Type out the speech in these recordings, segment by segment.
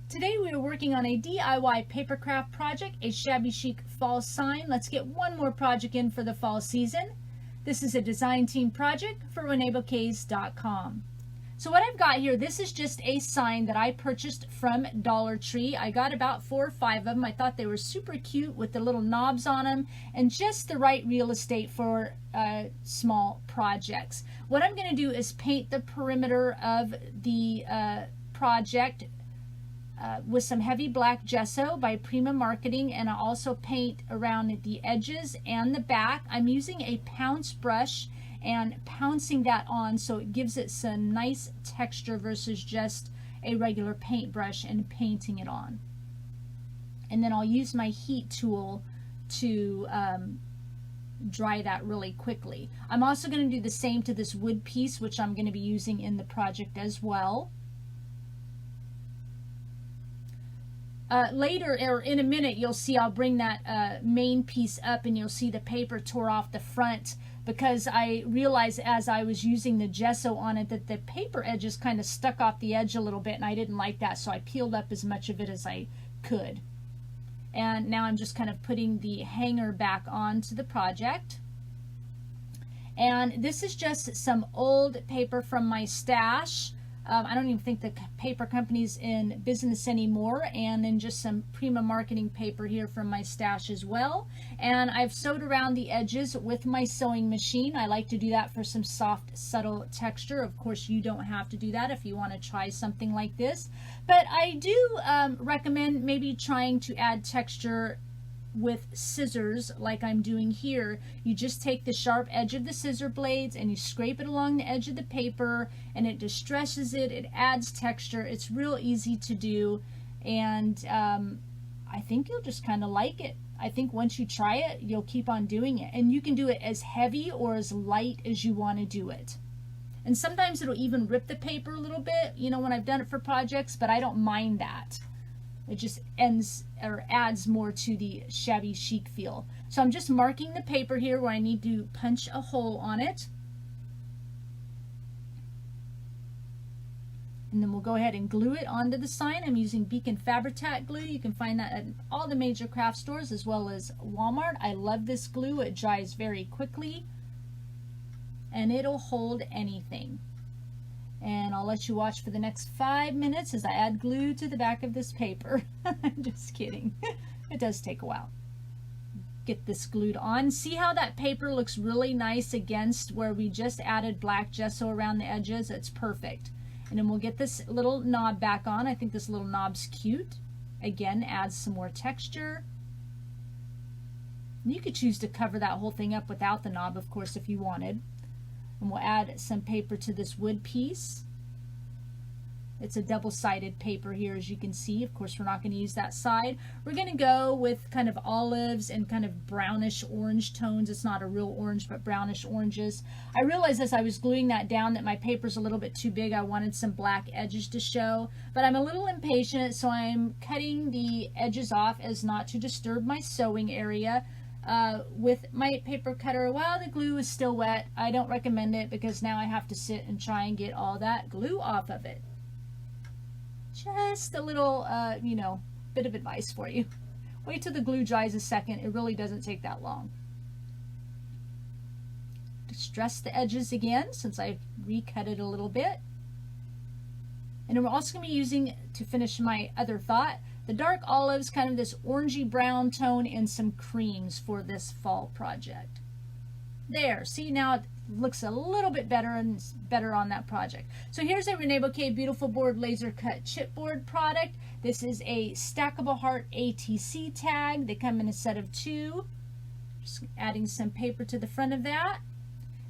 Today we are working on a DIY papercraft project, a shabby chic fall sign. Let's get one more project in for the fall season. This is a design team project for Reneabouquets.com. So what I've got here, this is just a sign that I purchased from Dollar Tree. I got about 4 or 5 of them. I thought they were super cute with the little knobs on them and just the right real estate for small projects. What I'm going to do is paint the perimeter of the project with some heavy black gesso by Prima Marketing, and I also paint around the edges and the back. I'm using a pounce brush and pouncing that on so it gives it some nice texture versus just a regular paintbrush and painting it on. And then I'll use my heat tool to dry that really quickly. I'm also going to do the same to this wood piece, which I'm going to be using in the project as well. Later, or in a minute, you'll see I'll bring that main piece up and you'll see the paper tore off the front, because I realized as I was using the gesso on it that the paper edges kind of stuck off the edge a little bit, and I didn't like that, so I peeled up as much of it as I could. And now I'm just kind of putting the hanger back onto the project. And this is just some old paper from my stash. I don't even think the paper company's in business anymore, and then just some Prima Marketing paper here from my stash as well. And I've sewed around the edges with my sewing machine. I like to do that for some soft, subtle texture. Of course, you don't have to do that if you want to try something like this, but I do recommend maybe trying to add texture with scissors like I'm doing here. You just take the sharp edge of the scissor blades and you scrape it along the edge of the paper, and it distresses it, it adds texture. It's real easy to do, and I think you'll just kind of like it. I think once you try it, you'll keep on doing it, and you can do it as heavy or as light as you want to do it. And sometimes it'll even rip the paper a little bit, you know, when I've done it for projects, but I don't mind that. It just adds more to the shabby chic feel. So I'm just marking the paper here where I need to punch a hole on it. And then we'll go ahead and glue it onto the sign. I'm using Beacon Fabri-Tac glue. You can find that at all the major craft stores as well as Walmart. I love this glue. It dries very quickly and it'll hold anything. And I'll let you watch for the next 5 minutes as I add glue to the back of this paper. I'm just kidding. It does take a while. Get this glued on. See how that paper looks really nice against where we just added black gesso around the edges? It's perfect. And then we'll get this little knob back on. I think this little knob's cute. Again, adds some more texture. And you could choose to cover that whole thing up without the knob, of course, if you wanted. And we'll add some paper to this wood piece. It's a double-sided paper here, as you can see. Of course, we're not going to use that side. We're going to go with kind of olives and kind of brownish orange tones. It's not a real orange, but brownish oranges. I realized as I was gluing that down that my paper's a little bit too big. I wanted some black edges to show, but I'm a little impatient, so I'm cutting the edges off as not to disturb my sewing area. With my paper cutter while the glue is still wet. I don't recommend it because now I have to sit and try and get all that glue off of it. Just a little, you know, bit of advice for you. Wait till the glue dries a second. It really doesn't take that long. Distress the edges again since I've recut it a little bit. And we're also going to be using, to finish my other thought, the dark olives, kind of this orangey brown tone, and some creams for this fall project. There, see, now it looks a little bit better and it's better on that project. So here's a Reneabouquets Beautiful Board laser cut chipboard product. This is a stackable heart ATC tag. They come in a set of 2. Just adding some paper to the front of that.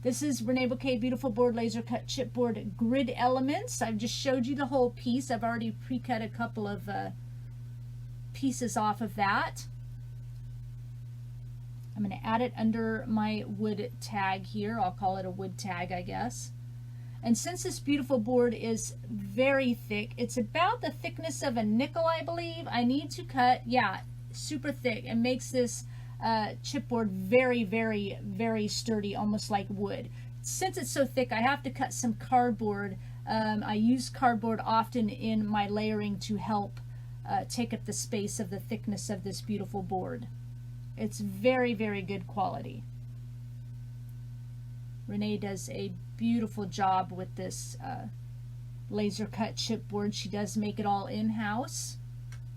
This is Reneabouquets Beautiful Board laser cut chipboard grid elements. I've just showed you the whole piece. I've already pre-cut a couple of pieces off of that. I'm going to add it under my wood tag here. I'll call it a wood tag, I guess. And since this beautiful board is very thick, it's about the thickness of a nickel, I believe, I need to cut, yeah, super thick. It makes this chipboard very, very, very sturdy, almost like wood. Since it's so thick, I have to cut some cardboard. I use cardboard often in my layering to help take up the space of the thickness of this beautiful board. It's very, very good quality. Renee does a beautiful job with this laser cut chipboard. She does make it all in-house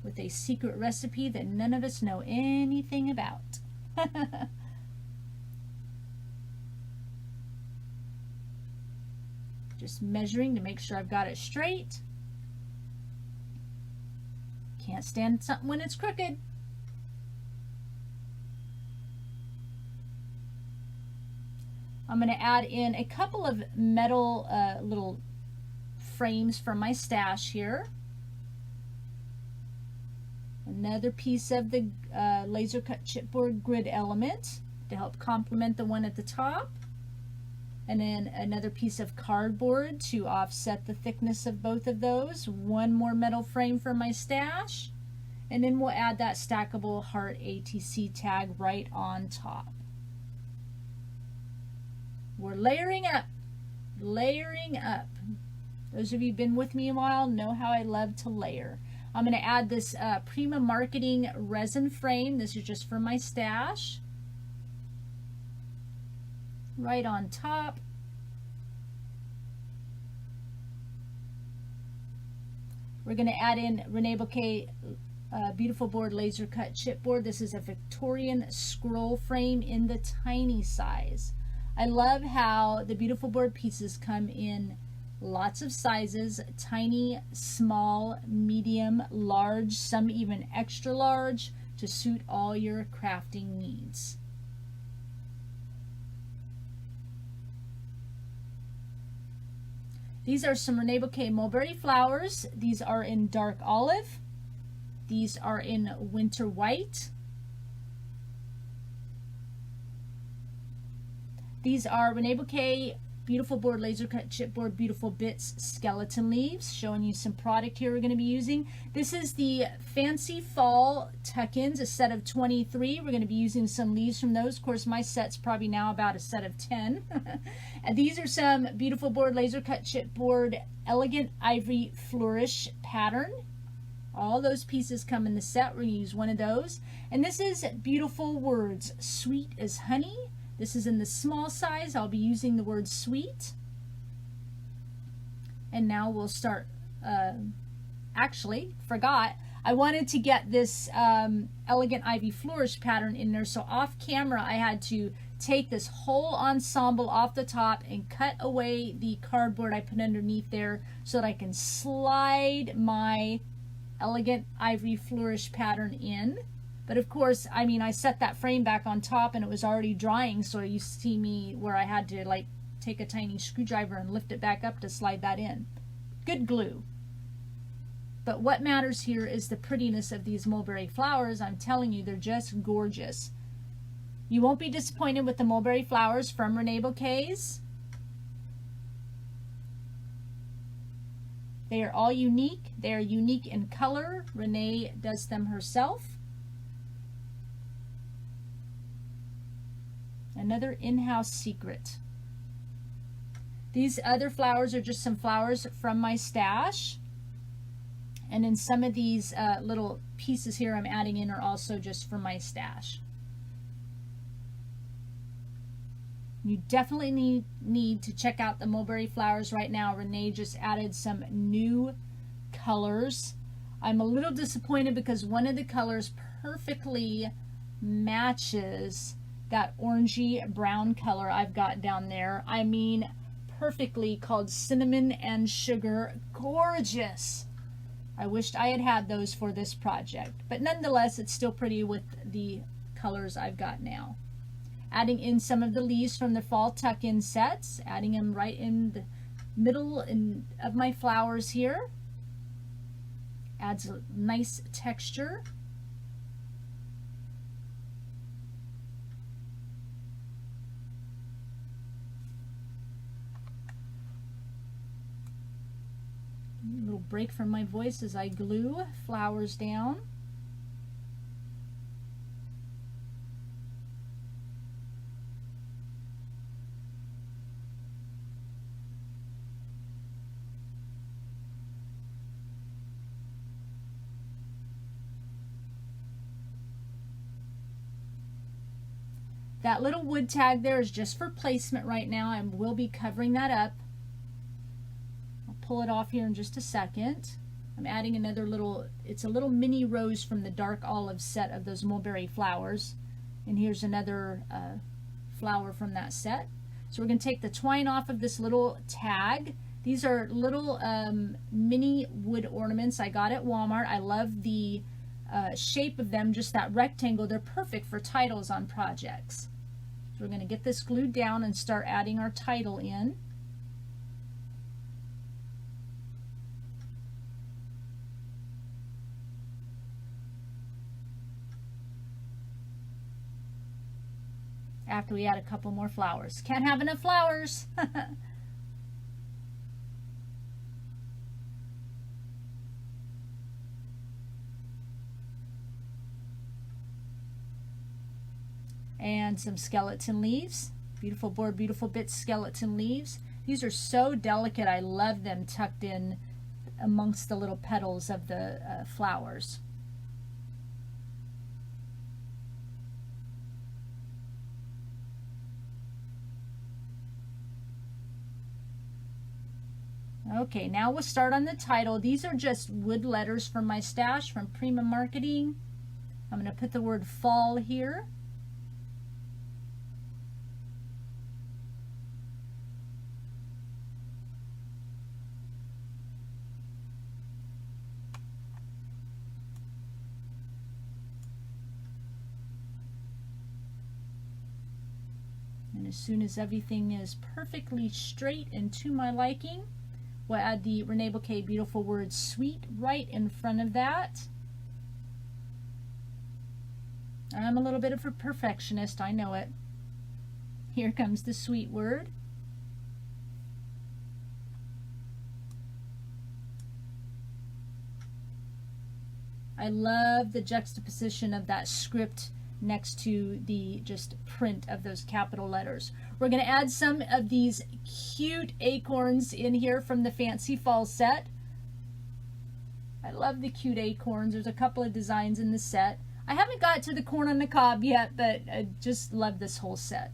with a secret recipe that none of us know anything about. Just measuring to make sure I've got it straight. Can't stand something when it's crooked. I'm going to add in a couple of metal little frames from my stash here. Another piece of the laser cut chipboard grid element to help complement the one at the top. And then another piece of cardboard to offset the thickness of both of those. One more metal frame for my stash. And then we'll add that stackable heart ATC tag right on top. We're layering up. Layering up. Those of you who've been with me a while know how I love to layer. I'm going to add this Prima Marketing resin frame. This is just for my stash. Right on top. We're going to add in Reneabouquets beautiful board laser cut chipboard. This is a Victorian scroll frame in the tiny size. I love how the beautiful board pieces come in lots of sizes: tiny, small, medium, large, some even extra large, to suit all your crafting needs. These are some Reneabouquets mulberry flowers. These are in dark olive. These are in winter white. These are Reneabouquets beautiful board laser cut chipboard beautiful bits skeleton leaves, showing you some product here we're going to be using. This is the Fancy Fall tuck-ins, a set of 23. We're going to be using some leaves from those. Of course, my set's probably now about a set of 10. And these are some beautiful board laser cut chipboard elegant ivory flourish pattern. All those pieces come in the set. We're going to use one of those. And this is beautiful words, sweet as honey. This is in the small size. I'll be using the word sweet. And now we'll start, actually, forgot. I wanted to get this elegant ivy flourish pattern in there. So off camera, I had to take this whole ensemble off the top and cut away the cardboard I put underneath there so that I can slide my elegant ivory flourish pattern in. But of course, I mean, I set that frame back on top and it was already drying, so you see me where I had to like take a tiny screwdriver and lift it back up to slide that in. Good glue. But what matters here is the prettiness of these mulberry flowers. I'm telling you, they're just gorgeous. You won't be disappointed with the mulberry flowers from Reneabouquets. They are all unique. They are unique in color. Renee does them herself. Another in-house secret. These other flowers are just some flowers from my stash. And then some of these little pieces here I'm adding in are also just from my stash. You definitely need to check out the mulberry flowers right now. Renee just added some new colors. I'm a little disappointed because one of the colors perfectly matches that orangey brown color I've got down there. I mean, perfectly, called Cinnamon and Sugar. Gorgeous. I wished I had had those for this project, but nonetheless, it's still pretty with the colors I've got now. Adding in some of the leaves from the fall tuck-in sets, adding them right in the middle of my flowers here. Adds a nice texture. A little break from my voice as I glue flowers down. That little wood tag there is just for placement right now. I will be covering that up. I'll pull it off here in just a second. I'm adding another little, it's a little mini rose from the dark olive set of those mulberry flowers. And here's another flower from that set. So we're going to take the twine off of this little tag. These are little mini wood ornaments I got at Walmart. I love the shape of them, just that rectangle. They're perfect for titles on projects. So we're going to get this glued down and start adding our title in. After we add a couple more flowers. Can't have enough flowers. And some skeleton leaves. Beautiful board, beautiful bits skeleton leaves. These are so delicate. I love them tucked in amongst the little petals of the flowers. Okay, now we'll start on the title. These are just wood letters from my stash from Prima Marketing. I'm going to put the word fall here. And as soon as everything is perfectly straight and to my liking, we'll add the Reneabouquets beautiful word sweet right in front of that. I'm a little bit of a perfectionist, I know it. Here comes the sweet word. I love the juxtaposition of that script next to the just print of those capital letters. We're going to add some of these cute acorns in here from the Fancy Fall set. I love the cute acorns. There's a couple of designs in the set. I haven't got to the corn on the cob yet, but I just love this whole set.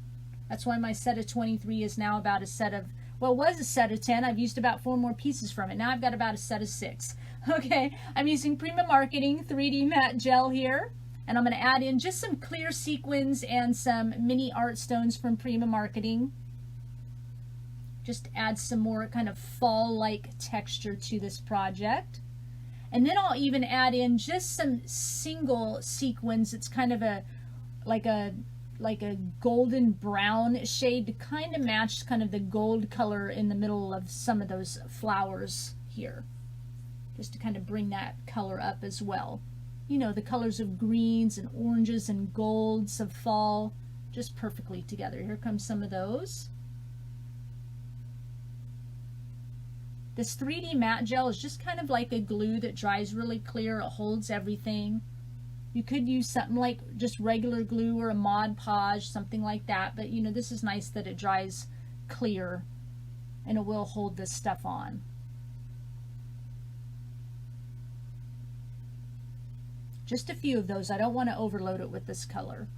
That's why my set of 23 is now about a set of, well, it was a set of 10. I've used about 4 more pieces from it. Now I've got about a set of 6. Okay, I'm using Prima Marketing 3D matte gel here. And I'm going to add in just some clear sequins and some mini art stones from Prima Marketing. Just add some more kind of fall-like texture to this project. And then I'll even add in just some single sequins. It's kind of like a golden brown shade to kind of match kind of the gold color in the middle of some of those flowers here. Just to kind of bring that color up as well. You know, the colors of greens and oranges and golds of fall, just perfectly together. Here comes some of those. This 3D matte gel is just kind of like a glue that dries really clear. It holds everything. You could use something like just regular glue or a Mod Podge, something like that. But, you know, this is nice that it dries clear and it will hold this stuff on. Just a few of those. I don't want to overload it with this color.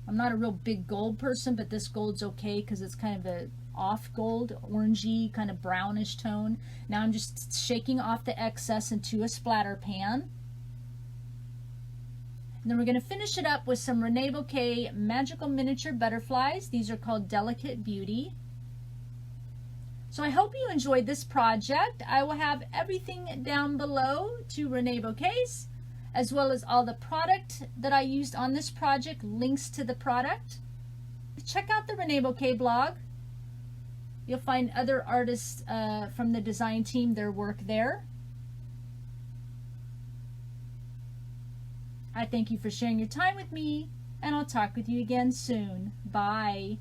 I'm not a real big gold person, but this gold's okay because it's kind of a off gold, orangey, kind of brownish tone. Now I'm just shaking off the excess into a splatter pan. And then we're going to finish it up with some Reneabouquets magical miniature butterflies. These are called Delicate Beauty. So I hope you enjoyed this project. I will have everything down below to Reneabouquets, as well as all the product that I used on this project, links to the product. Check out the Reneabouquets blog. You'll find other artists from the design team, their work there. I thank you for sharing your time with me, and I'll talk with you again soon. Bye.